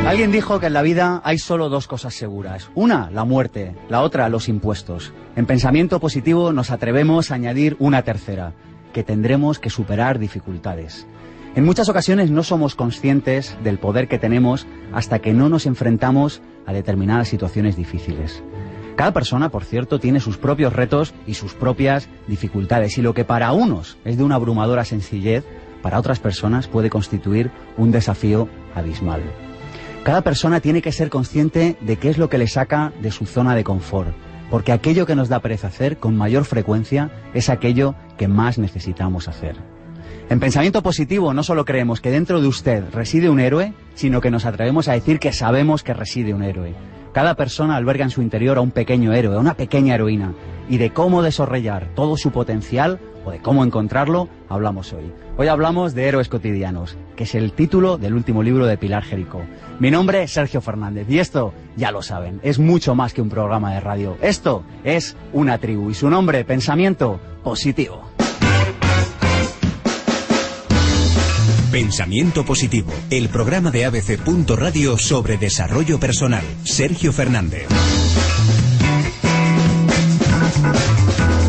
Alguien dijo que en la vida hay solo dos cosas seguras. Una, la muerte. La otra, los impuestos. En Pensamiento Positivo nos atrevemos a añadir una tercera, que tendremos que superar dificultades. En muchas ocasiones no somos conscientes del poder que tenemos hasta que no nos enfrentamos a determinadas situaciones difíciles. Cada persona, por cierto, tiene sus propios retos y sus propias dificultades. Y lo que para unos es de una abrumadora sencillez, para otras personas puede constituir un desafío abismal. Cada persona tiene que ser consciente de qué es lo que le saca de su zona de confort, porque aquello que nos da pereza hacer con mayor frecuencia es aquello que más necesitamos hacer. En Pensamiento Positivo no solo creemos que dentro de usted reside un héroe, sino que nos atrevemos a decir que sabemos que reside un héroe. Cada persona alberga en su interior a un pequeño héroe, a una pequeña heroína, y de cómo desarrollar todo su potencial o de cómo encontrarlo, hablamos hoy. Hoy hablamos de Héroes Cotidianos, que es el título del último libro de Pilar Jericó. Mi nombre es Sergio Fernández y esto, ya lo saben, es mucho más que un programa de radio. Esto es una tribu y su nombre, Pensamiento Positivo. Pensamiento Positivo, el programa de ABC.radio sobre desarrollo personal. Sergio Fernández.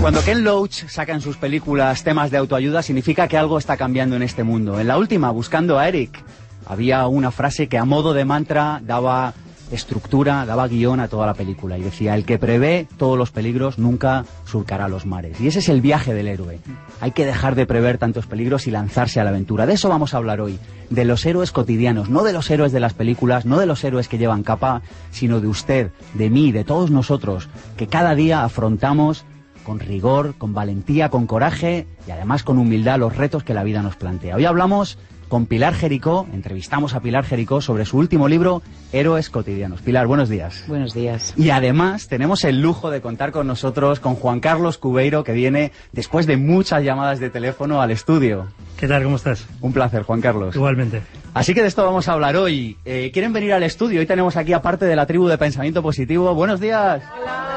Cuando Ken Loach saca en sus películas temas de autoayuda, significa que algo está cambiando en este mundo. En la última, Buscando a Eric, había una frase que a modo de mantra daba estructura, daba guión a toda la película y decía: el que prevé todos los peligros nunca surcará los mares. Y ese es el viaje del héroe. Hay que dejar de prever tantos peligros y lanzarse a la aventura. De eso vamos a hablar hoy, de los héroes cotidianos, no de los héroes de las películas, no de los héroes que llevan capa, sino de usted, de mí, de todos nosotros, que cada día afrontamos con rigor, con valentía, con coraje y además con humildad los retos que la vida nos plantea. Hoy hablamos con Pilar Jericó, entrevistamos a Pilar Jericó sobre su último libro, Héroes Cotidianos. Pilar, buenos días. Buenos días. Y además tenemos el lujo de contar con nosotros con Juan Carlos Cubeiro, que viene después de muchas llamadas de teléfono al estudio. ¿Qué tal? ¿Cómo estás? Un placer, Juan Carlos. Igualmente. Así que de esto vamos a hablar hoy. ¿Quieren venir al estudio? Hoy tenemos aquí, aparte de la tribu de Pensamiento Positivo. ¡Buenos días! ¡Hola!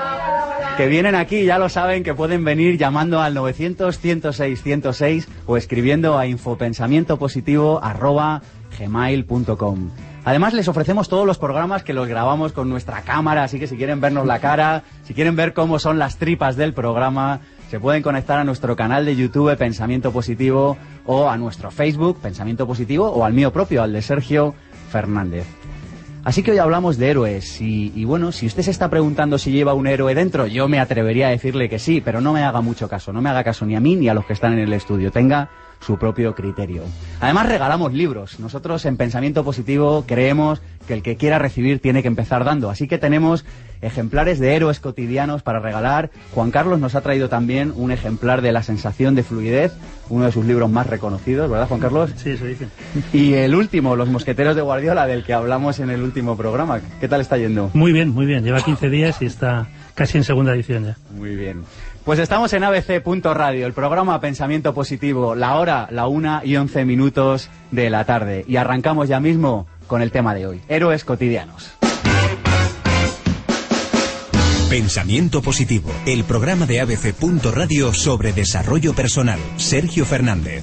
Que vienen aquí, ya lo saben, que pueden venir llamando al 900-106-106 o escribiendo a infopensamientopositivo@gmail.com. Además, les ofrecemos todos los programas que los grabamos con nuestra cámara, así que si quieren vernos la cara, si quieren ver cómo son las tripas del programa, se pueden conectar a nuestro canal de YouTube, Pensamiento Positivo, o a nuestro Facebook, Pensamiento Positivo, o al mío propio, al de Sergio Fernández. Así que hoy hablamos de héroes y bueno, si usted se está preguntando si lleva un héroe dentro, yo me atrevería a decirle que sí, pero no me haga mucho caso, no me haga caso ni a mí ni a los que están en el estudio, tenga su propio criterio. Además regalamos libros, nosotros en Pensamiento Positivo creemos que el que quiera recibir tiene que empezar dando, así que tenemos ejemplares de Héroes Cotidianos para regalar. Juan Carlos nos ha traído también un ejemplar de La Sensación de Fluidez, uno de sus libros más reconocidos, ¿verdad, Juan Carlos? Sí, eso dice. Y el último, Los Mosqueteros de Guardiola, del que hablamos en el último programa. ¿Qué tal está yendo? Muy bien, muy bien. Lleva 15 días y está casi en segunda edición ya. Muy bien. Pues estamos en ABC.radio, el programa Pensamiento Positivo, la hora, la 1:11 de la tarde. Y arrancamos ya mismo con el tema de hoy, Héroes Cotidianos. Pensamiento Positivo, el programa de ABC.radio sobre desarrollo personal. Sergio Fernández.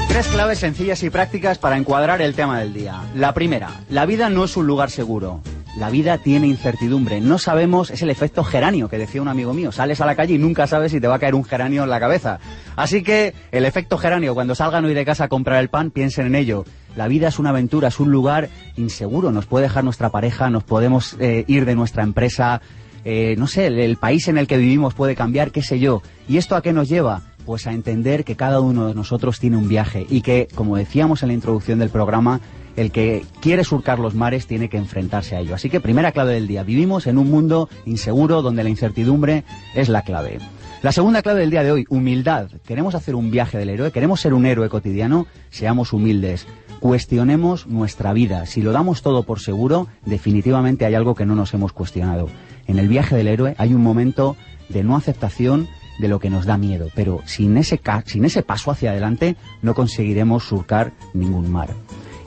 Tres claves sencillas y prácticas para encuadrar el tema del día. La primera, la vida no es un lugar seguro. La vida tiene incertidumbre, no sabemos, es el efecto geranio que decía un amigo mío, sales a la calle y nunca sabes si te va a caer un geranio en la cabeza. Así que el efecto geranio, cuando salgan hoy de casa a comprar el pan, piensen en ello. La vida es una aventura, es un lugar inseguro, nos puede dejar nuestra pareja, nos podemos ir de nuestra empresa, no sé, el país en el que vivimos puede cambiar, qué sé yo. ¿Y esto a qué nos lleva? Pues a entender que cada uno de nosotros tiene un viaje y que, como decíamos en la introducción del programa, el que quiere surcar los mares tiene que enfrentarse a ello. Así que primera clave del día, vivimos en un mundo inseguro donde la incertidumbre es la clave. La segunda clave del día de hoy, humildad. Queremos hacer un viaje del héroe, queremos ser un héroe cotidiano, seamos humildes. Cuestionemos nuestra vida. Si lo damos todo por seguro, definitivamente hay algo que no nos hemos cuestionado. En el viaje del héroe hay un momento de no aceptación de lo que nos da miedo, pero sin ese paso hacia adelante no conseguiremos surcar ningún mar.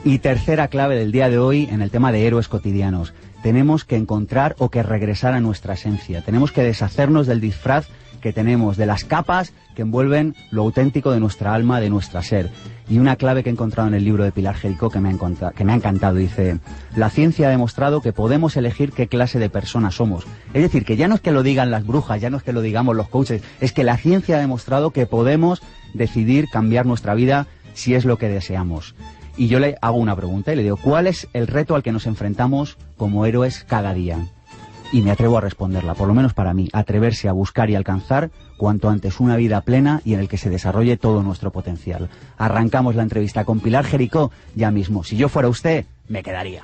Y tercera clave del día de hoy en el tema de héroes cotidianos. Tenemos que encontrar o que regresar a nuestra esencia. Tenemos que deshacernos del disfraz que tenemos, de las capas que envuelven lo auténtico de nuestra alma, de nuestra ser. Y una clave que he encontrado en el libro de Pilar Jericó que me ha encantado, dice: la ciencia ha demostrado que podemos elegir qué clase de persona somos. Es decir, que ya no es que lo digan las brujas, ya no es que lo digamos los coaches, es que la ciencia ha demostrado que podemos decidir cambiar nuestra vida si es lo que deseamos. Y yo le hago una pregunta y le digo: ¿cuál es el reto al que nos enfrentamos como héroes cada día? Y me atrevo a responderla, por lo menos para mí, atreverse a buscar y alcanzar cuanto antes una vida plena y en el que se desarrolle todo nuestro potencial. Arrancamos la entrevista con Pilar Jericó ya mismo. Si yo fuera usted, me quedaría.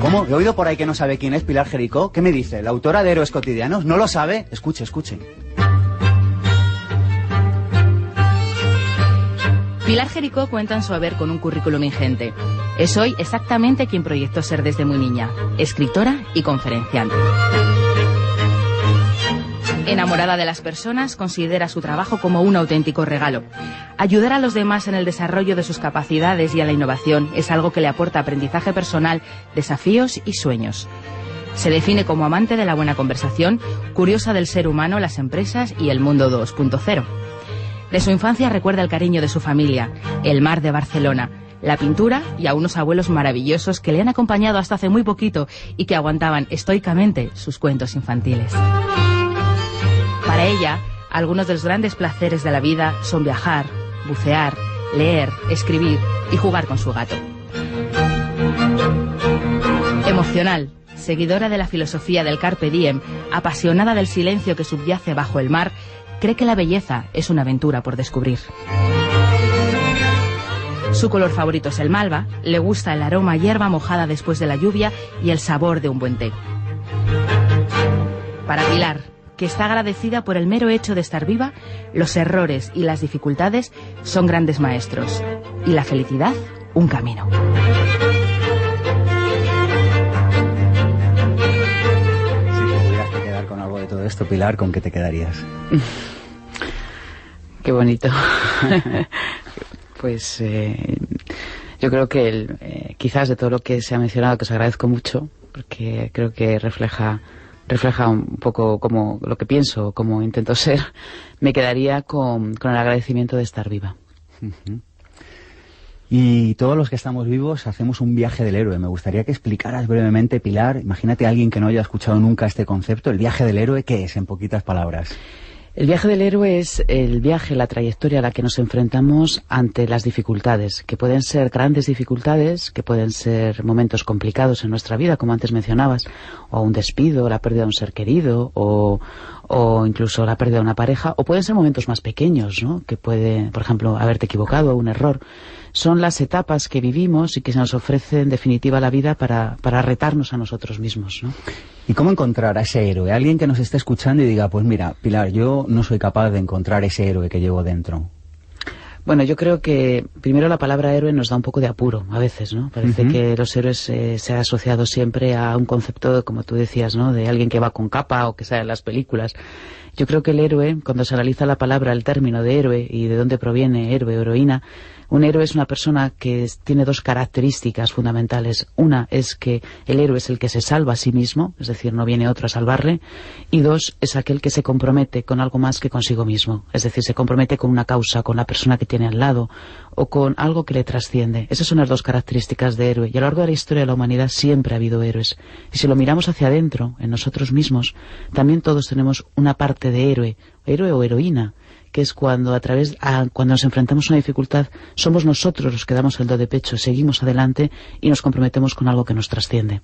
¿Cómo? He oído por ahí que no sabe quién es Pilar Jericó. ¿Qué me dice? ¿La autora de Héroes Cotidianos? ¿No lo sabe? Escuche, escuche. Pilar Jericó cuenta en su haber con un currículum ingente. Es hoy exactamente quien proyectó ser desde muy niña, escritora y conferenciante. Enamorada de las personas, considera su trabajo como un auténtico regalo. Ayudar a los demás en el desarrollo de sus capacidades y a la innovación es algo que le aporta aprendizaje personal, desafíos y sueños. Se define como amante de la buena conversación, curiosa del ser humano, las empresas y el mundo 2.0. De su infancia recuerda el cariño de su familia, el mar de Barcelona, la pintura y a unos abuelos maravillosos que le han acompañado hasta hace muy poquito y que aguantaban estoicamente sus cuentos infantiles. Para ella, algunos de los grandes placeres de la vida son viajar, bucear, leer, escribir y jugar con su gato. Emocional, seguidora de la filosofía del Carpe Diem, apasionada del silencio que subyace bajo el mar, cree que la belleza es una aventura por descubrir. Su color favorito es el malva, le gusta el aroma a hierba mojada después de la lluvia y el sabor de un buen té. Para Pilar, que está agradecida por el mero hecho de estar viva, los errores y las dificultades son grandes maestros y la felicidad un camino. Si te pudieras quedar con algo de todo esto, Pilar, ¿con qué te quedarías? Qué bonito. Pues yo creo que quizás de todo lo que se ha mencionado, que os agradezco mucho, porque creo que refleja un poco como lo que pienso, como intento ser, me quedaría con el agradecimiento de estar viva. Y todos los que estamos vivos hacemos un viaje del héroe. Me gustaría que explicaras brevemente, Pilar, imagínate a alguien que no haya escuchado nunca este concepto, el viaje del héroe, ¿qué es, en poquitas palabras? El viaje del héroe es el viaje, la trayectoria a la que nos enfrentamos ante las dificultades, que pueden ser grandes dificultades, que pueden ser momentos complicados en nuestra vida, como antes mencionabas, o un despido, la pérdida de un ser querido, o incluso la pérdida de una pareja, o pueden ser momentos más pequeños, ¿no? Que puede, por ejemplo, haberte equivocado, un error. Son las etapas que vivimos y que se nos ofrece en definitiva la vida para retarnos a nosotros mismos, ¿no? ¿Y cómo encontrar a ese héroe? Alguien que nos esté escuchando y diga, pues mira, Pilar, yo no soy capaz de encontrar ese héroe que llevo dentro. Bueno, yo creo que primero la palabra héroe nos da un poco de apuro a veces, ¿no? Parece que los héroes se ha asociado siempre a un concepto, como tú decías, ¿no? De alguien que va con capa o que sale en las películas. Yo creo que el héroe, cuando se analiza la palabra, el término de héroe y de dónde proviene héroe o heroína, un héroe es una persona que tiene dos características fundamentales. Una es que el héroe es el que se salva a sí mismo, es decir, no viene otro a salvarle. Y dos, es aquel que se compromete con algo más que consigo mismo. Es decir, se compromete con una causa, con la persona que tiene al lado o con algo que le trasciende. Esas son las dos características de héroe. Y a lo largo de la historia de la humanidad siempre ha habido héroes. Y si lo miramos hacia adentro, en nosotros mismos, también todos tenemos una parte de héroe o heroína, que es cuando cuando nos enfrentamos a una dificultad, somos nosotros los que damos el do de pecho, seguimos adelante y nos comprometemos con algo que nos trasciende.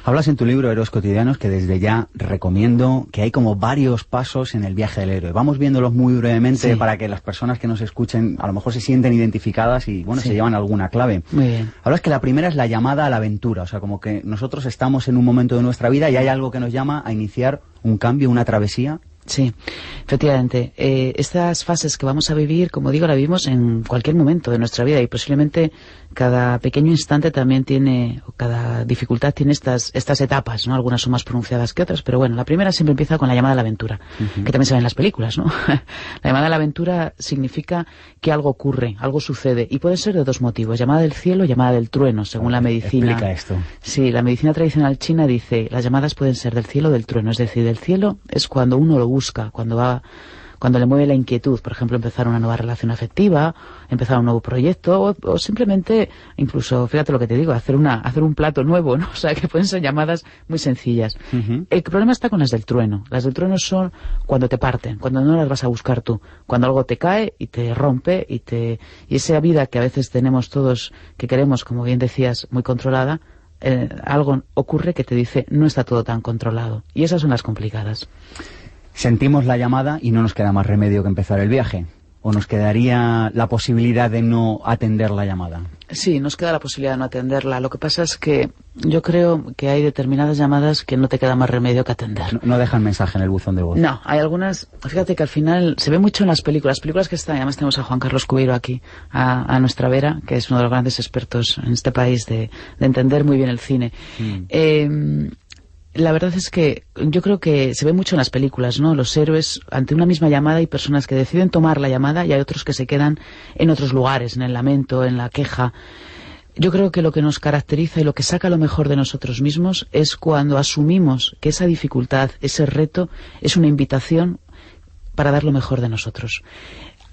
Hablas en tu libro Héroes Cotidianos, que desde ya recomiendo, que hay como varios pasos en el viaje del héroe. Vamos viéndolos muy brevemente para que las personas que nos escuchen a lo mejor se sienten identificadas y bueno, se llevan alguna clave. Muy bien. Hablas que la primera es la llamada a la aventura, o sea, como que nosotros estamos en un momento de nuestra vida y hay algo que nos llama a iniciar un cambio, una travesía. Sí, efectivamente. Estas fases que vamos a vivir, como digo, la vivimos en cualquier momento de nuestra vida y posiblemente cada pequeño instante también tiene, o cada dificultad tiene estas etapas, ¿no? Algunas son más pronunciadas que otras, pero bueno, la primera siempre empieza con la llamada a la aventura, que también se ve en las películas, ¿no? La llamada a la aventura significa que algo ocurre, algo sucede, y puede ser de dos motivos, llamada del cielo, llamada del trueno, según la medicina. Explica esto. Sí, la medicina tradicional china dice, las llamadas pueden ser del cielo o del trueno, es decir, del cielo es cuando uno lo busca, cuando le mueve la inquietud, por ejemplo, empezar una nueva relación afectiva, empezar un nuevo proyecto, o simplemente, incluso, fíjate lo que te digo, hacer un plato nuevo, ¿no? O sea, que pueden ser llamadas muy sencillas. El problema está con las del trueno. Las del trueno son cuando te parten, cuando no las vas a buscar tú, cuando algo te cae y te rompe, y esa vida que a veces tenemos todos, que queremos, como bien decías, muy controlada, algo ocurre que te dice, no está todo tan controlado. Y esas son las complicadas. Sentimos la llamada y no nos queda más remedio que empezar el viaje. ¿O nos quedaría la posibilidad de no atender la llamada? Sí, nos queda la posibilidad de no atenderla. Lo que pasa es que yo creo que hay determinadas llamadas que no te queda más remedio que atender. No dejan mensaje en el buzón de voz. No, hay algunas... Fíjate que al final se ve mucho en las películas que están... Además tenemos a Juan Carlos Cubeiro aquí, a nuestra vera, que es uno de los grandes expertos en este país de entender muy bien el cine. La verdad es que yo creo que se ve mucho en las películas, ¿no? Los héroes, ante una misma llamada, hay personas que deciden tomar la llamada y hay otros que se quedan en otros lugares, en el lamento, en la queja. Yo creo que lo que nos caracteriza y lo que saca lo mejor de nosotros mismos es cuando asumimos que esa dificultad, ese reto, es una invitación para dar lo mejor de nosotros.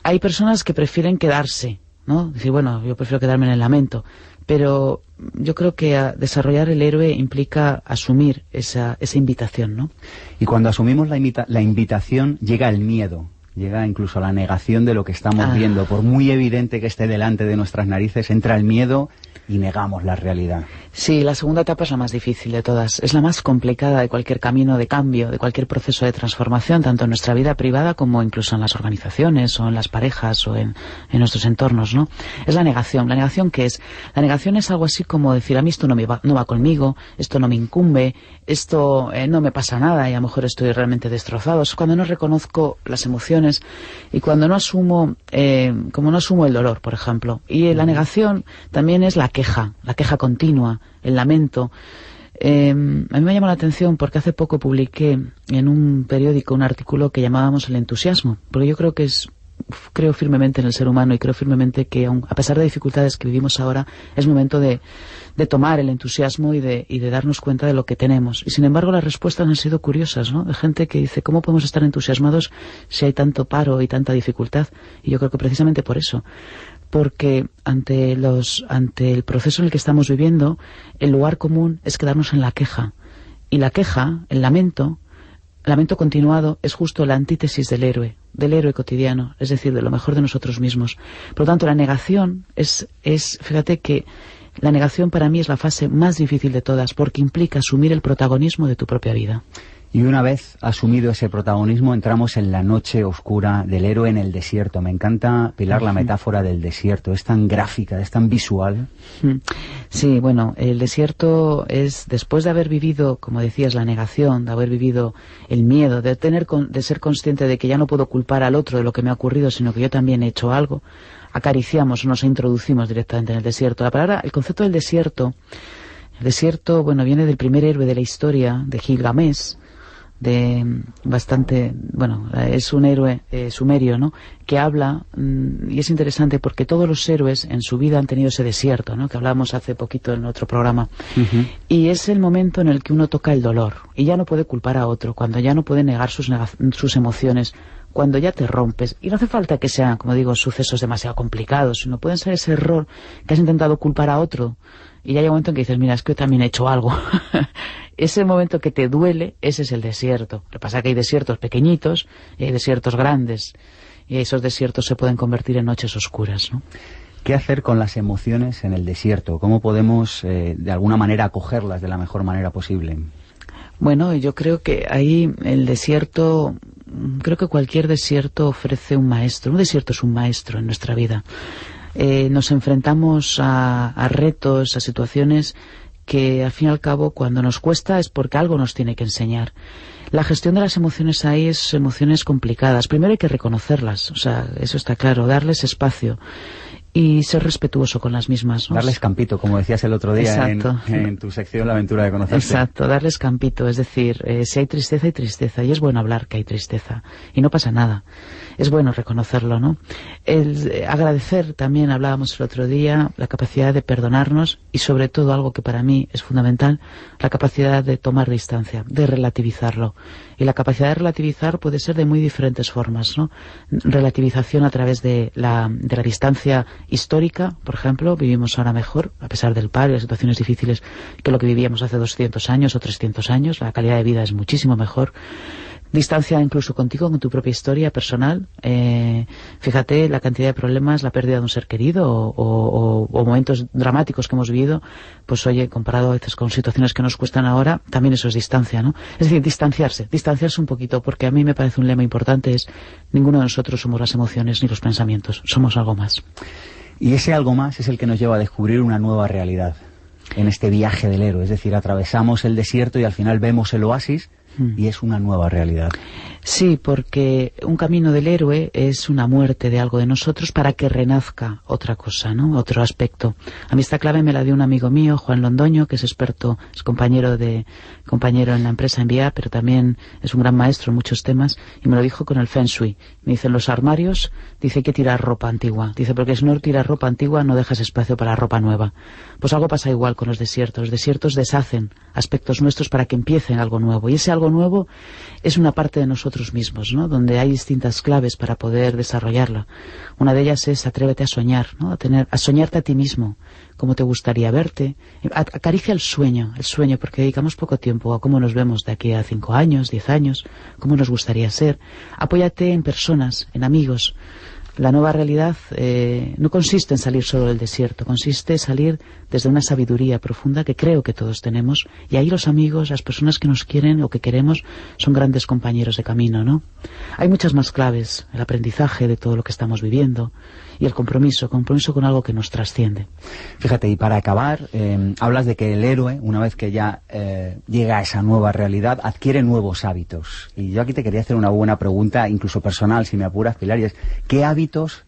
Hay personas que prefieren quedarse, ¿no? Decir, bueno, yo prefiero quedarme en el lamento. Pero yo creo que desarrollar el héroe implica asumir esa invitación, ¿no? Y cuando asumimos la invitación, llega el miedo, llega incluso la negación de lo que estamos viendo. Por muy evidente que esté delante de nuestras narices, entra el miedo y negamos la realidad. Sí, la segunda etapa es la más difícil de todas. Es la más complicada de cualquier camino de cambio, de cualquier proceso de transformación, tanto en nuestra vida privada como incluso en las organizaciones o en las parejas o en nuestros entornos, ¿no? Es la negación. ¿La negación qué es? La negación es algo así como decir, a mí esto no va conmigo, esto no me incumbe, esto no me pasa nada y a lo mejor estoy realmente destrozado. Es cuando no reconozco las emociones y cuando no asumo, como no asumo el dolor, por ejemplo. Y la negación también es la queja continua, el lamento. A mí me llamó la atención porque hace poco publiqué en un periódico un artículo que llamábamos el entusiasmo, porque yo creo firmemente en el ser humano y creo firmemente que a pesar de dificultades que vivimos ahora, es momento de tomar el entusiasmo y de darnos cuenta de lo que tenemos. Y sin embargo las respuestas han sido curiosas, ¿no? De gente que dice, ¿cómo podemos estar entusiasmados si hay tanto paro y tanta dificultad? Y yo creo que precisamente por eso. Porque ante el proceso en el que estamos viviendo, el lugar común es quedarnos en la queja. Y la queja, el lamento continuado, es justo la antítesis del héroe cotidiano, es decir, de lo mejor de nosotros mismos. Por lo tanto, la negación fíjate que la negación para mí es la fase más difícil de todas, porque implica asumir el protagonismo de tu propia vida. Y una vez asumido ese protagonismo, entramos en la noche oscura del héroe en el desierto. Me encanta, Pilar, la metáfora del desierto. Es tan gráfica, es tan visual. Sí, bueno, el desierto es, después de haber vivido, como decías, la negación, de haber vivido el miedo, de ser consciente de que ya no puedo culpar al otro de lo que me ha ocurrido, sino que yo también he hecho algo, acariciamos, nos introducimos directamente en el desierto. El concepto del desierto, bueno, viene del primer héroe de la historia, de Gilgamesh, es un héroe sumerio, ¿no? Que habla, y es interesante porque todos los héroes en su vida han tenido ese desierto, ¿no? Que hablábamos hace poquito en otro programa. Y es el momento en el que uno toca el dolor y ya no puede culpar a otro, cuando ya no puede negar sus emociones, cuando ya te rompes. Y no hace falta que sean, como digo, sucesos demasiado complicados, sino pueden ser ese error que has intentado culpar a otro y ya hay un momento en que dices, mira, es que yo también he hecho algo. Ese momento que te duele, ese es el desierto. Lo que pasa es que hay desiertos pequeñitos y hay desiertos grandes, y esos desiertos se pueden convertir en noches oscuras, ¿no? ¿Qué hacer con las emociones en el desierto? ¿Cómo podemos, de alguna manera, acogerlas de la mejor manera posible? Bueno, yo creo que ahí el desierto, creo que cualquier desierto ofrece un maestro. Un desierto es un maestro en nuestra vida. Nos enfrentamos a retos, a situaciones que al fin y al cabo cuando nos cuesta es porque algo nos tiene que enseñar. La gestión de las emociones ahí es emociones complicadas. Primero hay que reconocerlas, o sea, eso está claro, darles espacio y ser respetuoso con las mismas, ¿no? Darles campito, como decías el otro día en tu sección La aventura de conocerte. Exacto, darles campito, es decir, si hay tristeza, y es bueno hablar que hay tristeza, y no pasa nada. Es bueno reconocerlo, ¿no? Agradecer también, hablábamos el otro día, la capacidad de perdonarnos y sobre todo algo que para mí es fundamental, la capacidad de tomar distancia, de relativizarlo. Y la capacidad de relativizar puede ser de muy diferentes formas, ¿no? Relativización a través de la distancia histórica, por ejemplo, vivimos ahora mejor, a pesar del paro y las situaciones difíciles, que lo que vivíamos hace 200 años o 300 años, la calidad de vida es muchísimo mejor. Distancia incluso contigo, con tu propia historia personal. Fíjate la cantidad de problemas, la pérdida de un ser querido o momentos dramáticos que hemos vivido, pues oye, comparado a veces con situaciones que nos cuestan ahora, también eso es distancia, ¿no? Es decir, distanciarse un poquito, porque a mí me parece un lema importante, es ninguno de nosotros somos las emociones ni los pensamientos, somos algo más. Y ese algo más es el que nos lleva a descubrir una nueva realidad en este viaje del héroe, es decir, atravesamos el desierto y al final vemos el oasis y es una nueva realidad. Sí, porque un camino del héroe es una muerte de algo de nosotros para que renazca otra cosa, ¿no? Otro aspecto. A mí esta clave me la dio un amigo mío, Juan Londoño, que es experto, es compañero en la empresa Envía, pero también es un gran maestro en muchos temas, y me lo dijo con el Feng Shui. Me dice, en los armarios, dice que tirar ropa antigua. Dice, porque si no tiras ropa antigua no dejas espacio para ropa nueva. Pues algo pasa igual con los desiertos. Los desiertos deshacen aspectos nuestros para que empiecen algo nuevo. Y ese algo nuevo es una parte de nosotros mismos, ¿no? Donde hay distintas claves para poder desarrollarla. Una de ellas es atrévete a soñar, ¿no? A soñarte a ti mismo, cómo te gustaría verte. Acaricia el sueño, porque dedicamos poco tiempo a cómo nos vemos de aquí a 5 años, 10 años, cómo nos gustaría ser. Apóyate en personas, en amigos. La nueva realidad no consiste en salir solo del desierto, consiste en salir desde una sabiduría profunda que creo que todos tenemos, y ahí los amigos, las personas que nos quieren o que queremos, son grandes compañeros de camino, ¿no? Hay muchas más claves, el aprendizaje de todo lo que estamos viviendo y el compromiso con algo que nos trasciende. Fíjate, y para acabar, hablas de que el héroe, una vez que ya llega a esa nueva realidad, adquiere nuevos hábitos. Y yo aquí te quería hacer una buena pregunta, incluso personal, si me apuras, Pilar, y es, ¿qué hábitos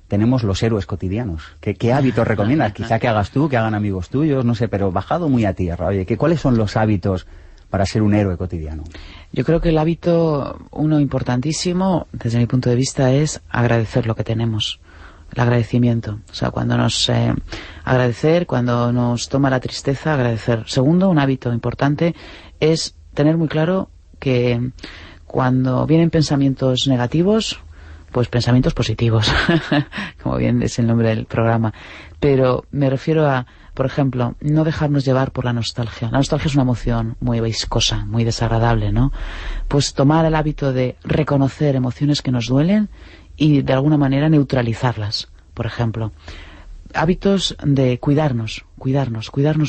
tenemos los héroes cotidianos? ¿Qué hábitos recomiendas? Quizá que hagas tú, que hagan amigos tuyos, no sé, pero bajado muy a tierra. Oye, ¿cuáles son los hábitos para ser un héroe cotidiano? Yo creo que el hábito, uno importantísimo, desde mi punto de vista, es agradecer lo que tenemos. El agradecimiento, o sea, cuando nos agradecer, cuando nos toma la tristeza, agradecer. Segundo, un hábito importante es tener muy claro que cuando vienen pensamientos negativos, pues pensamientos positivos, como bien es el nombre del programa, pero me refiero a, por ejemplo, no dejarnos llevar por la nostalgia. La nostalgia es una emoción muy viscosa, muy desagradable, ¿no? Pues tomar el hábito de reconocer emociones que nos duelen y de alguna manera neutralizarlas, por ejemplo. Hábitos de cuidarnos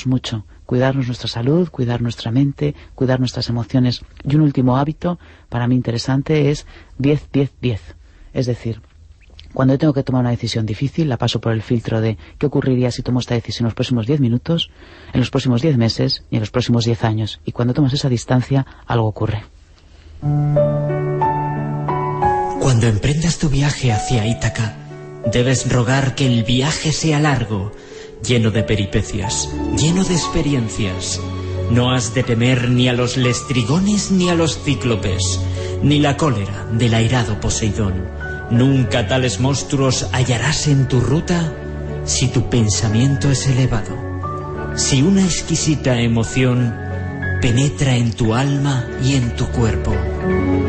mucho, cuidarnos nuestra salud, cuidar nuestra mente, cuidar nuestras emociones. Y un último hábito, para mí interesante, es 10-10-10. Es decir, cuando yo tengo que tomar una decisión difícil, la paso por el filtro de qué ocurriría si tomo esta decisión en los próximos 10 minutos, en los próximos 10 meses y en los próximos 10 años. Y cuando tomas esa distancia, algo ocurre. Cuando emprendas tu viaje hacia Ítaca, debes rogar que el viaje sea largo, lleno de peripecias, lleno de experiencias. No has de temer ni a los lestrigones ni a los cíclopes, ni la cólera del airado Poseidón. Nunca tales monstruos hallarás en tu ruta si tu pensamiento es elevado. Si una exquisita emoción penetra en tu alma y en tu cuerpo.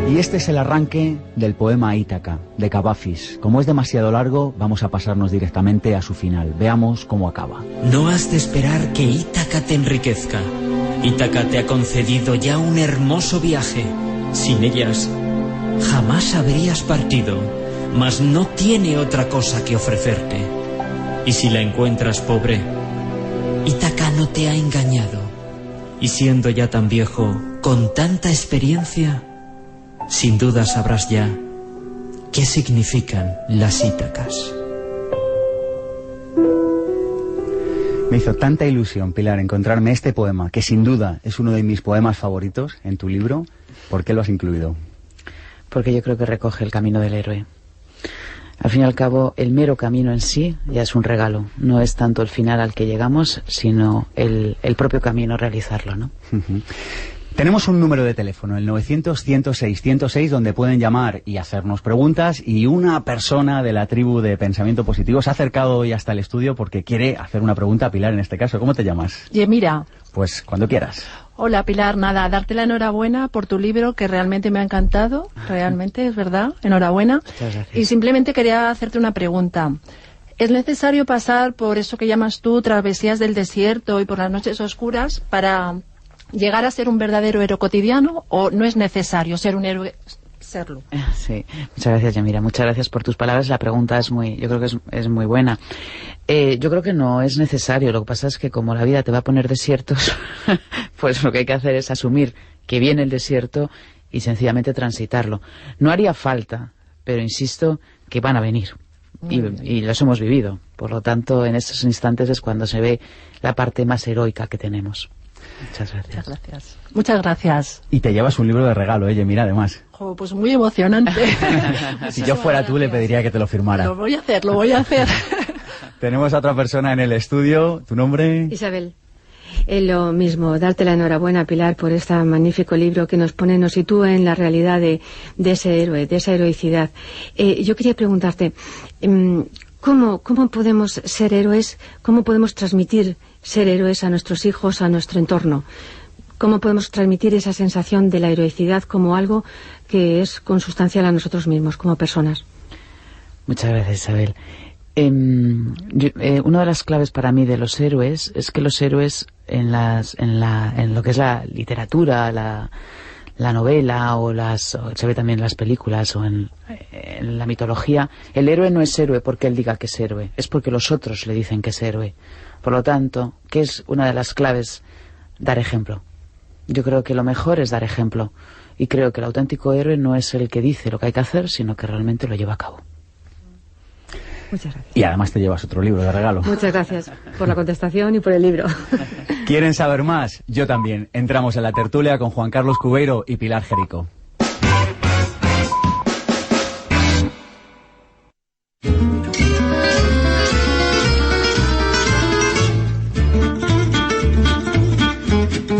Y este es el arranque del poema Ítaca, de Cavafis. Como es demasiado largo, vamos a pasarnos directamente a su final. Veamos cómo acaba. No has de esperar que Ítaca te enriquezca. Ítaca te ha concedido ya un hermoso viaje. Sin ellas, jamás habrías partido, mas no tiene otra cosa que ofrecerte. Y si la encuentras pobre, Ítaca no te ha engañado. Y siendo ya tan viejo, con tanta experiencia, sin duda sabrás ya qué significan las Ítacas. Me hizo tanta ilusión, Pilar, encontrarme este poema, que sin duda es uno de mis poemas favoritos en tu libro. ¿Por qué lo has incluido? Porque yo creo que recoge el camino del héroe. Al fin y al cabo, el mero camino en sí ya es un regalo. No es tanto el final al que llegamos, sino el propio camino realizarlo, ¿no? Tenemos un número de teléfono, el 900-106-106, donde pueden llamar y hacernos preguntas, y una persona de la tribu de Pensamiento Positivo se ha acercado hoy hasta el estudio porque quiere hacer una pregunta a Pilar en este caso. ¿Cómo te llamas? Mira. Pues cuando quieras. Hola Pilar, nada, darte la enhorabuena por tu libro que realmente me ha encantado, realmente, es verdad, enhorabuena. Muchas gracias. Y simplemente quería hacerte una pregunta. ¿Es necesario pasar por eso que llamas tú travesías del desierto y por las noches oscuras para llegar a ser un verdadero héroe cotidiano, o no es necesario ser un héroe, serlo? Sí, muchas gracias, Yamira. Muchas gracias por tus palabras. La pregunta yo creo que es muy buena. Yo creo que no es necesario. Lo que pasa es que como la vida te va a poner desiertos, pues lo que hay que hacer es asumir que viene el desierto y sencillamente transitarlo. No haría falta, pero insisto que van a venir. Y los hemos vivido. Por lo tanto, en estos instantes es cuando se ve la parte más heroica que tenemos. Muchas gracias. Muchas gracias. Muchas gracias. Y te llevas un libro de regalo, mira, además. Pues muy emocionante. Si yo fuera tú, le pediría que te lo firmara. Lo voy a hacer. Tenemos a otra persona en el estudio. ¿Tu nombre? Isabel. Lo mismo, darte la enhorabuena, Pilar, por este magnífico libro que nos sitúa en la realidad de ese héroe, de esa heroicidad. Yo quería preguntarte, ¿cómo podemos ser héroes? ¿Cómo podemos transmitir ser héroes a nuestros hijos, a nuestro entorno? ¿Cómo podemos transmitir esa sensación de la heroicidad como algo que es consustancial a nosotros mismos, como personas? Muchas gracias, Isabel. Una de las claves para mí de los héroes es que los héroes en lo que es la literatura, la novela se ve también en las películas o en la mitología, el héroe no es héroe porque él diga que es héroe, es porque los otros le dicen que es héroe. Por lo tanto, ¿qué es una de las claves? Dar ejemplo. Yo creo que lo mejor es dar ejemplo, y creo que el auténtico héroe no es el que dice lo que hay que hacer, sino que realmente lo lleva a cabo. Muchas gracias. Y además te llevas otro libro de regalo. Muchas gracias por la contestación y por el libro. ¿Quieren saber más? Yo también. Entramos en la tertulia con Juan Carlos Cubeiro y Pilar Jerico.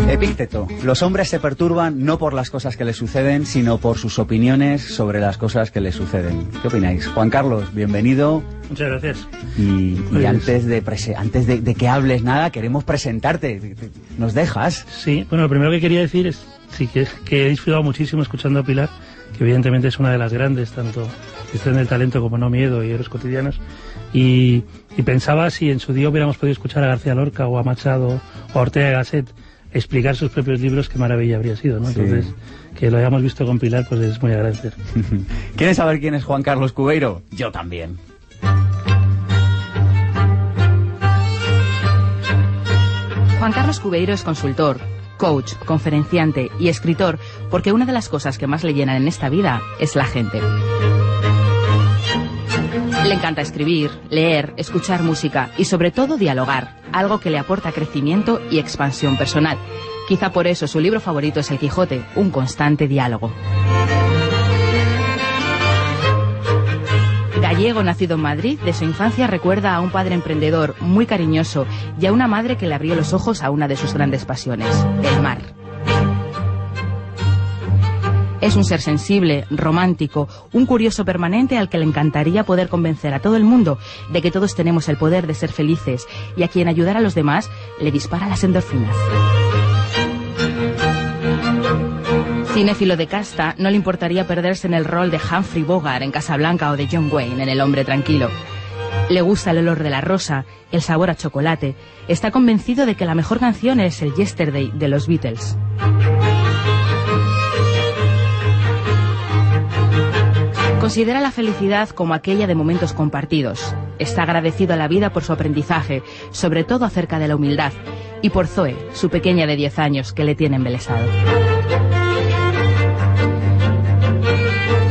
Epícteto. Los hombres se perturban no por las cosas que les suceden, sino por sus opiniones sobre las cosas que les suceden. ¿Qué opináis? Juan Carlos, bienvenido. Muchas gracias. Y antes de que hables nada, queremos presentarte. ¿Nos dejas? Sí, bueno, lo primero que quería decir es que he disfrutado muchísimo escuchando a Pilar, que evidentemente es una de las grandes, tanto Gestión del Talento como No Miedo y Héroes Cotidianos. Y pensaba si en su día hubiéramos podido escuchar a García Lorca o a Machado o a Ortega y Gasset explicar sus propios libros, qué maravilla habría sido, ¿no? Sí. Entonces, que lo hayamos visto con Pilar, pues es muy agradecer. ¿Quieren saber quién es Juan Carlos Cubeiro? Yo también. Juan Carlos Cubeiro es consultor, coach, conferenciante y escritor, porque una de las cosas que más le llenan en esta vida es la gente. Le encanta escribir, leer, escuchar música y sobre todo dialogar, algo que le aporta crecimiento y expansión personal. Quizá por eso su libro favorito es El Quijote, un constante diálogo. Gallego, nacido en Madrid, de su infancia recuerda a un padre emprendedor muy cariñoso y a una madre que le abrió los ojos a una de sus grandes pasiones, el mar. Es un ser sensible, romántico, un curioso permanente al que le encantaría poder convencer a todo el mundo de que todos tenemos el poder de ser felices y a quien ayudar a los demás le dispara las endorfinas. Cinéfilo de casta, no le importaría perderse en el rol de Humphrey Bogart en Casablanca o de John Wayne en El hombre tranquilo. Le gusta el olor de la rosa, el sabor a chocolate. Está convencido de que la mejor canción es el Yesterday de los Beatles. Considera la felicidad como aquella de momentos compartidos. Está agradecido a la vida por su aprendizaje, sobre todo acerca de la humildad, y por Zoe, su pequeña de 10 años, que le tiene embelesado.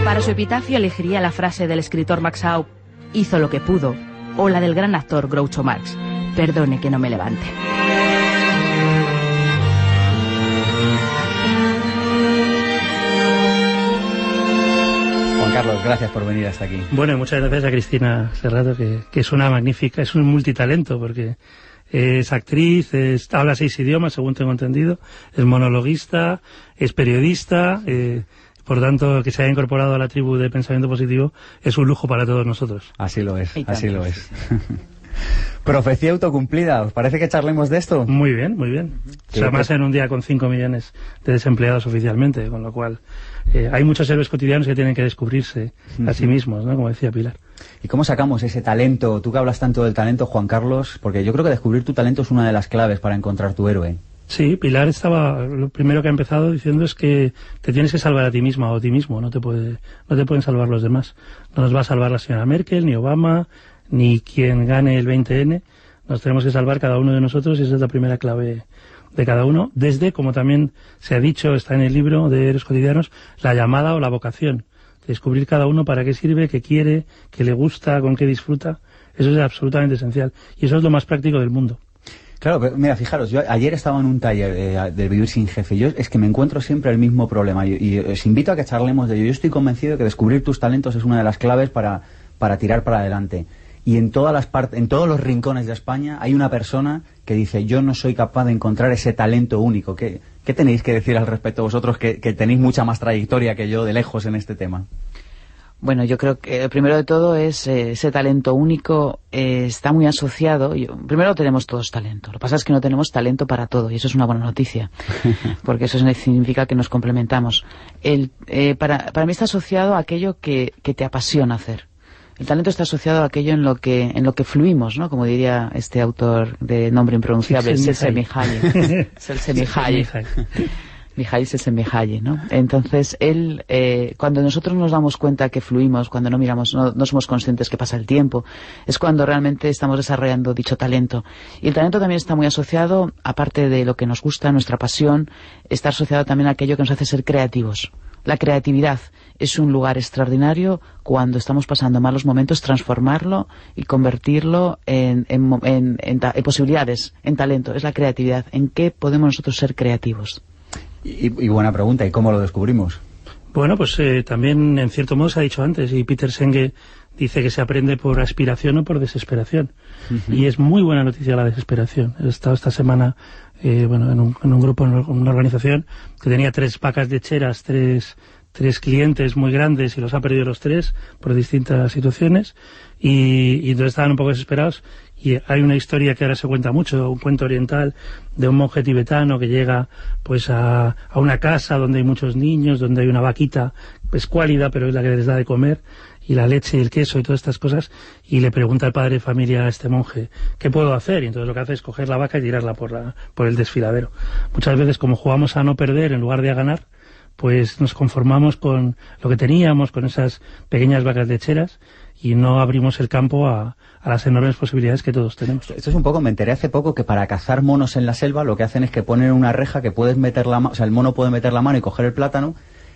Para su epitafio elegiría la frase del escritor Max Aub, hizo lo que pudo, o la del gran actor Groucho Marx, perdone que no me levante. Juan Carlos, gracias por venir hasta aquí. Bueno, muchas gracias a Cristina Serrato, que es una magnífica, es un multitalento, porque es actriz, habla 6 idiomas, según tengo entendido, es monologuista, es periodista, por tanto, que se haya incorporado a la tribu de Pensamiento Positivo es un lujo para todos nosotros. Así lo es, así lo es. Profecía autocumplida, ¿os parece que charlemos de esto? Muy bien, muy bien. O sea, más en un día con 5 millones de desempleados oficialmente, con lo cual hay muchos héroes cotidianos que tienen que descubrirse a sí mismos, ¿no? Como decía Pilar. ¿Y cómo sacamos ese talento? Tú que hablas tanto del talento, Juan Carlos, porque yo creo que descubrir tu talento es una de las claves para encontrar tu héroe. Sí, Pilar lo primero que ha empezado diciendo es que te tienes que salvar a ti misma o a ti mismo, no te pueden salvar los demás. No nos va a salvar la señora Merkel, ni Obama, ni quien gane el 20N. Nos tenemos que salvar cada uno de nosotros y esa es la primera clave de cada uno, desde, como también se ha dicho, está en el libro de Héroes Cotidianos, la llamada o la vocación. Descubrir cada uno para qué sirve, qué quiere, qué le gusta, con qué disfruta. Eso es absolutamente esencial y eso es lo más práctico del mundo. Claro, pero mira, fijaros, yo ayer estaba en un taller de Vivir sin Jefe. Yo es que me encuentro siempre el mismo problema y os invito a que charlemos de ello. Yo estoy convencido de que descubrir tus talentos es una de las claves para tirar para adelante. Y en todos los rincones de España hay una persona que dice, yo no soy capaz de encontrar ese talento único. ¿Qué tenéis que decir al respecto vosotros que tenéis mucha más trayectoria que yo de lejos en este tema? Bueno, yo creo que primero de todo es ese talento único está muy asociado. Primero tenemos todos talento. Lo que pasa es que no tenemos talento para todo y eso es una buena noticia, porque eso significa que nos complementamos. Para mí está asociado a aquello que te apasiona hacer. El talento está asociado a aquello en lo que fluimos, ¿no? Como diría este autor de nombre impronunciable, Csikszentmihalyi. Mihaly Csikszentmihalyi, ¿no? Entonces, cuando nosotros nos damos cuenta que fluimos, cuando no somos conscientes que pasa el tiempo, es cuando realmente estamos desarrollando dicho talento. Y el talento también está muy asociado, aparte de lo que nos gusta, nuestra pasión, está asociado también a aquello que nos hace ser creativos. La creatividad es un lugar extraordinario cuando estamos pasando malos momentos, transformarlo y convertirlo en posibilidades, en talento. Es la creatividad. ¿En qué podemos nosotros ser creativos? Y buena pregunta, ¿y cómo lo descubrimos? Bueno, pues también en cierto modo se ha dicho antes, y Peter Senge dice que se aprende por aspiración o por desesperación. Y es muy buena noticia la desesperación. He estado esta semana en un grupo, en una organización que tenía 3 vacas lecheras, tres clientes muy grandes y los ha perdido los 3 por distintas situaciones y entonces estaban un poco desesperados. Y hay una historia que ahora se cuenta mucho, un cuento oriental de un monje tibetano que llega pues a una casa donde hay muchos niños, donde hay una vaquita escuálida, pero es la que les da de comer, y la leche y el queso y todas estas cosas, y le pregunta al padre de familia a este monje, ¿qué puedo hacer? Y entonces lo que hace es coger la vaca y tirarla por el desfiladero. Muchas veces, como jugamos a no perder en lugar de a ganar, pues nos conformamos con lo que teníamos, con esas pequeñas vacas lecheras, y no abrimos el campo a las enormes posibilidades que todos tenemos. Esto es un poco, me enteré hace poco que para cazar monos en la selva lo que hacen es que ponen una reja que puedes meter la mano, o sea, el mono puede meter la mano y coger el plátano,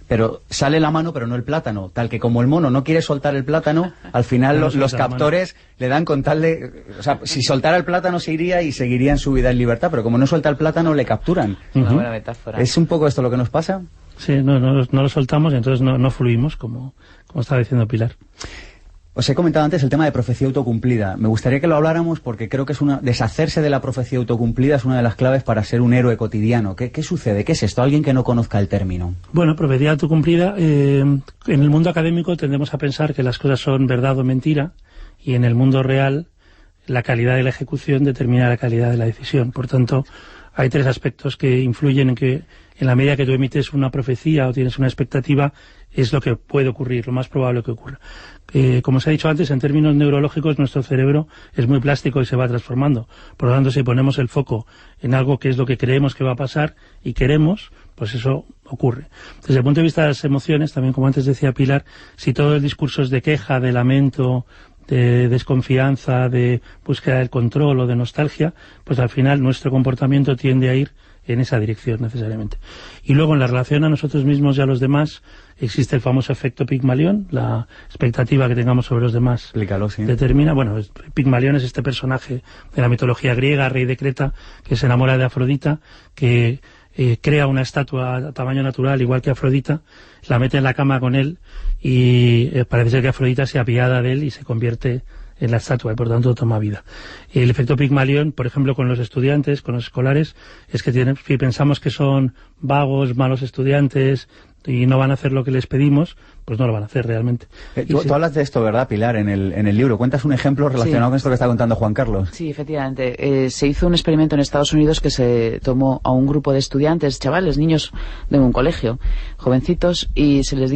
pero sale la mano pero no el plátano, tal que como el mono no quiere soltar el plátano, al final los captores le dan con tal de... O sea, si soltara el plátano se iría y seguiría en su vida en libertad, pero como no suelta el plátano le capturan. Una buena metáfora. ¿Es un poco esto lo que nos pasa? Sí, no lo soltamos y entonces no fluimos, como estaba diciendo Pilar. Os he comentado antes el tema de profecía autocumplida. Me gustaría que lo habláramos porque creo que deshacerse de la profecía autocumplida es una de las claves para ser un héroe cotidiano. ¿Qué sucede? ¿Qué es esto? Alguien que no conozca el término. Bueno, profecía autocumplida, en el mundo académico tendemos a pensar que las cosas son verdad o mentira, y en el mundo real la calidad de la ejecución determina la calidad de la decisión. Por tanto, hay 3 aspectos que influyen en que en la medida que tú emites una profecía o tienes una expectativa, es lo que puede ocurrir, lo más probable que ocurra. Como se ha dicho antes, en términos neurológicos, nuestro cerebro es muy plástico y se va transformando. Por lo tanto, si ponemos el foco en algo que es lo que creemos que va a pasar y queremos, pues eso ocurre. Desde el punto de vista de las emociones, también como antes decía Pilar, si todo el discurso es de queja, de lamento, de desconfianza, de búsqueda del control o de nostalgia, pues al final nuestro comportamiento tiende a ir en esa dirección necesariamente. Y luego en la relación a nosotros mismos y a los demás existe el famoso efecto Pigmalión, la expectativa que tengamos sobre los demás. Explícalo, sí. Determina, bueno, Pigmalión es este personaje de la mitología griega, rey de Creta, que se enamora de Afrodita, que crea una estatua a tamaño natural igual que Afrodita, la mete en la cama con él y parece ser que Afrodita se apiada de él y se convierte en la estatua y por tanto toma vida. El efecto Pigmalión, por ejemplo, con los estudiantes, con los escolares, es que si pensamos que son vagos, malos estudiantes y no van a hacer lo que les pedimos, pues no lo van a hacer realmente. Tú hablas de esto, ¿verdad, Pilar, en el libro? ¿Cuentas un ejemplo relacionado con esto que está contando Juan Carlos? Sí, efectivamente. Se hizo un experimento en Estados Unidos que se tomó a un grupo de estudiantes, chavales, niños de un colegio, jovencitos, y se les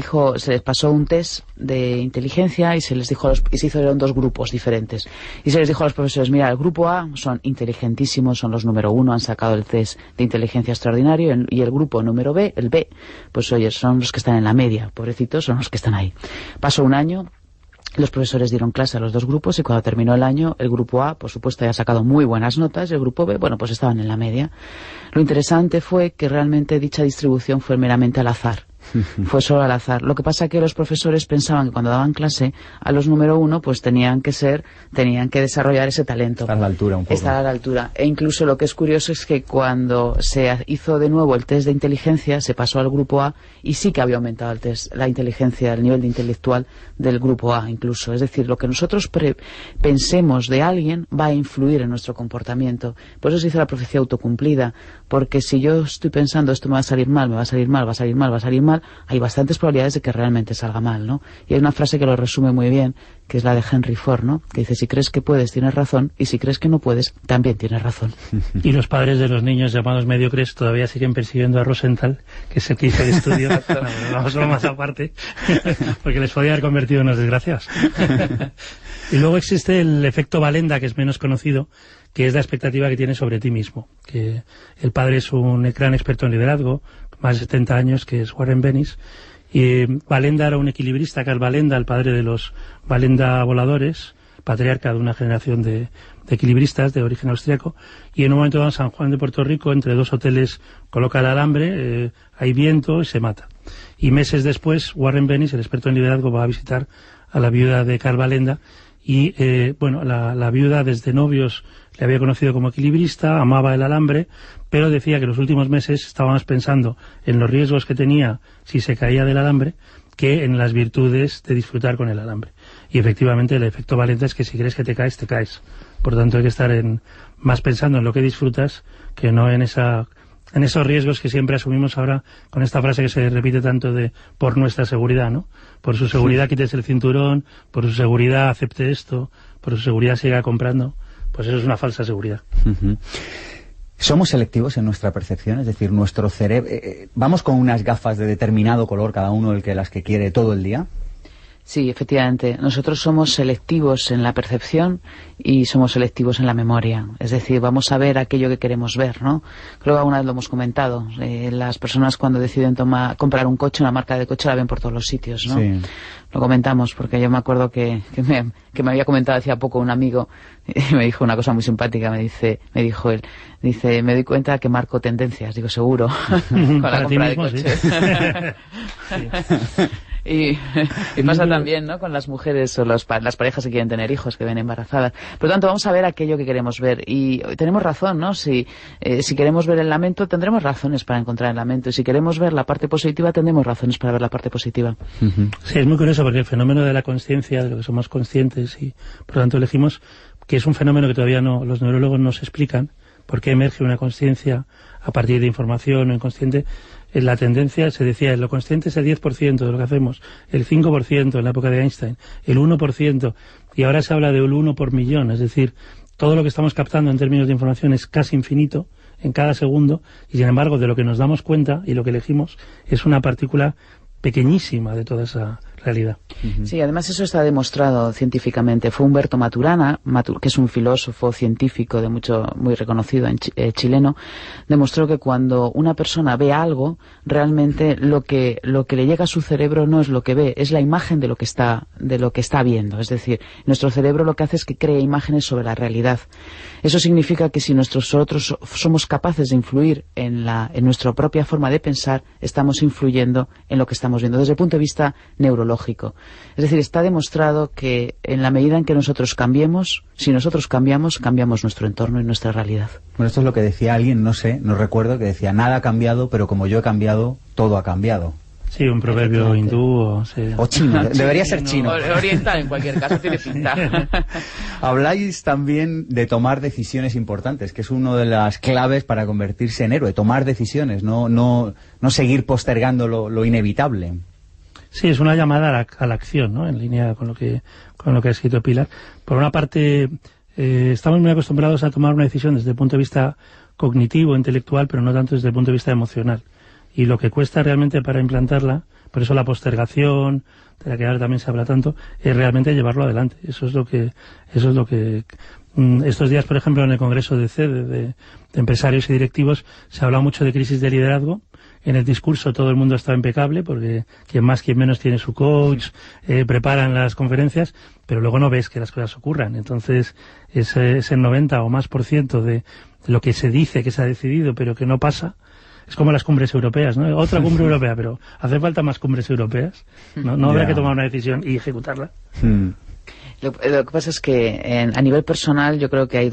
pasó un test de inteligencia y se les dijo y se hicieron 2 grupos diferentes. Y se les dijo a los profesores, mira, el grupo A son inteligentísimos, son los número 1, han sacado el test de inteligencia extraordinario, y el grupo número B, el B, pues oye, son los que están en la media, pobrecitos, son los que están ahí. Pasó un año, los profesores dieron clase a los 2 grupos y cuando terminó el año, el grupo A, por supuesto, había sacado muy buenas notas y el grupo B, bueno, pues estaban en la media. Lo interesante fue que realmente dicha distribución fue meramente al azar. Fue solo al azar. Lo que pasa es que los profesores pensaban que cuando daban clase a los número 1 pues tenían que desarrollar ese talento. Estar a la altura un poco. Estar a la altura. E incluso lo que es curioso es que cuando se hizo de nuevo el test de inteligencia se pasó al grupo A y sí que había aumentado el test, la inteligencia, el nivel de intelectual del grupo A incluso. Es decir, lo que nosotros pensemos de alguien va a influir en nuestro comportamiento. Por eso se dice la profecía autocumplida, porque si yo estoy pensando esto me va a salir mal, me va a salir mal, va a salir mal, va a salir mal, hay bastantes probabilidades de que realmente salga mal, ¿no? Y hay una frase que lo resume muy bien, que es la de Henry Ford, ¿no? Que dice, si crees que puedes, tienes razón, y si crees que no puedes, también tienes razón. Y los padres de los niños llamados mediocres todavía siguen persiguiendo a Rosenthal, que es el que hizo el estudio. Bueno, vamos a lo más aparte, porque les podía haber convertido en unos desgraciados. Y luego existe el efecto Valenda, que es menos conocido, que es la expectativa que tienes sobre ti mismo. Que el padre es un gran experto en liderazgo, más de 70 años, que es Warren Bennis. Y Valenda era un equilibrista, Carl Valenda, el padre de los Valenda voladores, patriarca de una generación de equilibristas de origen austriaco, y en un momento dado en San Juan de Puerto Rico, entre 2 hoteles, coloca el alambre, hay viento y se mata. Y meses después, Warren Bennis, el experto en liderazgo, va a visitar a la viuda de Carl Valenda, y bueno, la viuda desde novios le había conocido como equilibrista, amaba el alambre, pero decía que los últimos meses estábamos pensando en los riesgos que tenía si se caía del alambre que en las virtudes de disfrutar con el alambre. Y efectivamente el efecto Valenda es que si crees que te caes, te caes. Por tanto hay que estar más pensando en lo que disfrutas que no en esos riesgos que siempre asumimos ahora con esta frase que se repite tanto de por nuestra seguridad, ¿no? Por su seguridad quites el cinturón, por su seguridad acepte esto, por su seguridad siga comprando. Pues eso es una falsa seguridad. ¿Somos selectivos en nuestra percepción? Es decir, nuestro cerebro... ¿vamos con unas gafas de determinado color cada uno las que quiere todo el día? Sí, efectivamente. Nosotros somos selectivos en la percepción y somos selectivos en la memoria. Es decir, vamos a ver aquello que queremos ver, ¿no? Creo que alguna vez lo hemos comentado. Las personas cuando deciden comprar un coche, una marca de coche, la ven por todos los sitios, ¿no? Sí. Lo comentamos porque yo me acuerdo que me había comentado hacía poco un amigo y me dijo una cosa muy simpática. Me dijo él, me doy cuenta que marco tendencias. Digo, seguro, con la compra de coches. Sí. Y pasa también, ¿no?, con las mujeres o las parejas que quieren tener hijos, que ven embarazadas. Por lo tanto, vamos a ver aquello que queremos ver. Y tenemos razón, ¿no? Si queremos ver el lamento, tendremos razones para encontrar el lamento. Y si queremos ver la parte positiva, tendremos razones para ver la parte positiva. Sí, es muy curioso porque el fenómeno de la consciencia, de lo que somos conscientes y, por lo tanto, elegimos, que es un fenómeno que todavía los neurólogos nos explican, por qué emerge una consciencia a partir de información o inconsciente. En la tendencia se decía, lo consciente es el 10% de lo que hacemos, el 5% en la época de Einstein, el 1%, y ahora se habla de un 1 por millón, es decir, todo lo que estamos captando en términos de información es casi infinito en cada segundo, y sin embargo de lo que nos damos cuenta y lo que elegimos es una partícula pequeñísima de toda esa realidad. Sí, además eso está demostrado científicamente. Fue Humberto Maturana, que es un filósofo científico muy reconocido chileno, demostró que cuando una persona ve algo, realmente lo que le llega a su cerebro no es lo que ve, es la imagen de lo que está viendo. Es decir, nuestro cerebro lo que hace es que crea imágenes sobre la realidad. Eso significa que si nosotros somos capaces de influir en nuestra propia forma de pensar, estamos influyendo en lo que estamos viendo desde el punto de vista neurológico. Es decir, está demostrado que en la medida en que nosotros cambiemos, si nosotros cambiamos nuestro entorno y nuestra realidad. Bueno, esto es lo que decía alguien, no recuerdo, que decía, nada ha cambiado, pero como yo he cambiado, todo ha cambiado. Sí, un proverbio hindú o chino, debería ser chino. Oriental, en cualquier caso, tiene pinta. Habláis también de tomar decisiones importantes, que es una de las claves para convertirse en héroe, tomar decisiones, no seguir postergando lo inevitable. Sí, es una llamada a la acción, ¿no? En línea con lo que ha escrito Pilar. Por una parte, estamos muy acostumbrados a tomar una decisión desde el punto de vista cognitivo, intelectual, pero no tanto desde el punto de vista emocional. Y lo que cuesta realmente para implantarla, por eso la postergación, de la que ahora también se habla tanto, es realmente llevarlo adelante. Eso es lo que estos días, por ejemplo, en el Congreso de CED, de empresarios y directivos, se habla mucho de crisis de liderazgo. En el discurso todo el mundo está impecable, porque quien más, quien menos tiene su coach, preparan las conferencias, pero luego no ves que las cosas ocurran. Entonces, ese 90 o más % de lo que se dice que se ha decidido, pero que no pasa. Es como las cumbres europeas, ¿no? Otra cumbre europea, pero hace falta más cumbres europeas. No habrá que tomar una decisión y ejecutarla. Lo que pasa es que a nivel personal yo creo que hay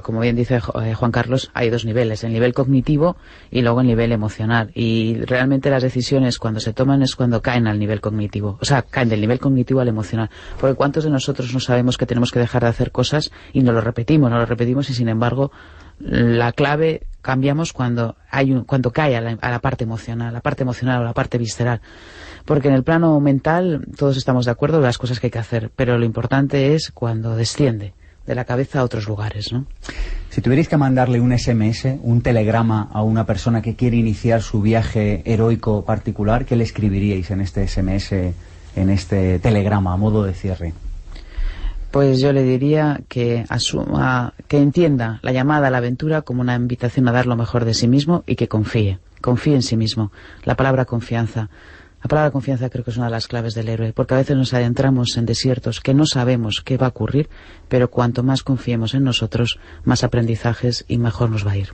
como bien dice Juan Carlos, hay dos niveles, el nivel cognitivo y luego el nivel emocional. Y realmente las decisiones cuando se toman es cuando caen al nivel cognitivo, o sea, caen del nivel cognitivo al emocional. Porque ¿cuántos de nosotros no sabemos que tenemos que dejar de hacer cosas y no lo repetimos y sin embargo la clave cambiamos cuando cae a la parte emocional o la parte visceral? Porque en el plano mental todos estamos de acuerdo de las cosas que hay que hacer, pero lo importante es cuando desciende de la cabeza a otros lugares, ¿no? Si tuvierais que mandarle un SMS, un telegrama a una persona que quiere iniciar su viaje heroico particular, ¿qué le escribiríais en este SMS, en este telegrama, a modo de cierre? Pues yo le diría que entienda la llamada a la aventura como una invitación a dar lo mejor de sí mismo y que confíe en sí mismo. La palabra confianza creo que es una de las claves del héroe, porque a veces nos adentramos en desiertos que no sabemos qué va a ocurrir, pero cuanto más confiemos en nosotros, más aprendizajes y mejor nos va a ir.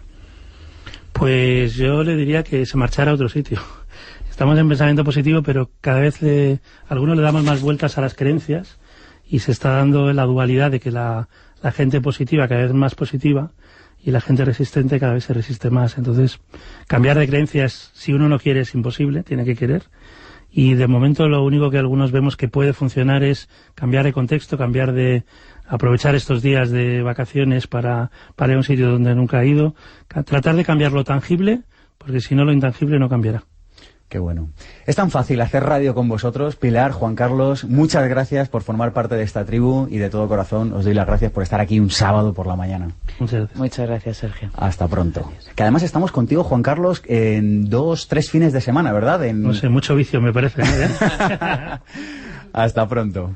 Pues yo le diría que se marchara a otro sitio. Estamos en pensamiento positivo, pero cada vez algunos le damos más vueltas a las creencias y se está dando la dualidad de que la gente positiva cada vez es más positiva y la gente resistente cada vez se resiste más. Entonces, cambiar de creencias, si uno no quiere, es imposible, tiene que querer. Y de momento lo único que algunos vemos que puede funcionar es cambiar de contexto, aprovechar estos días de vacaciones para ir a un sitio donde nunca ha ido, tratar de cambiar lo tangible, porque si no lo intangible no cambiará. Qué bueno. Es tan fácil hacer radio con vosotros. Pilar, Juan Carlos, muchas gracias por formar parte de esta tribu y de todo corazón os doy las gracias por estar aquí un sábado por la mañana. Muchas gracias, Sergio. Hasta pronto. Gracias. Que además estamos contigo, Juan Carlos, en 2-3 fines de semana, ¿verdad? No sé, mucho vicio me parece, ¿no? Hasta pronto.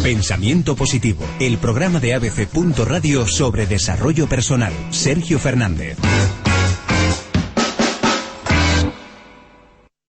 Pensamiento positivo, el programa de ABC.radio sobre desarrollo personal. Sergio Fernández.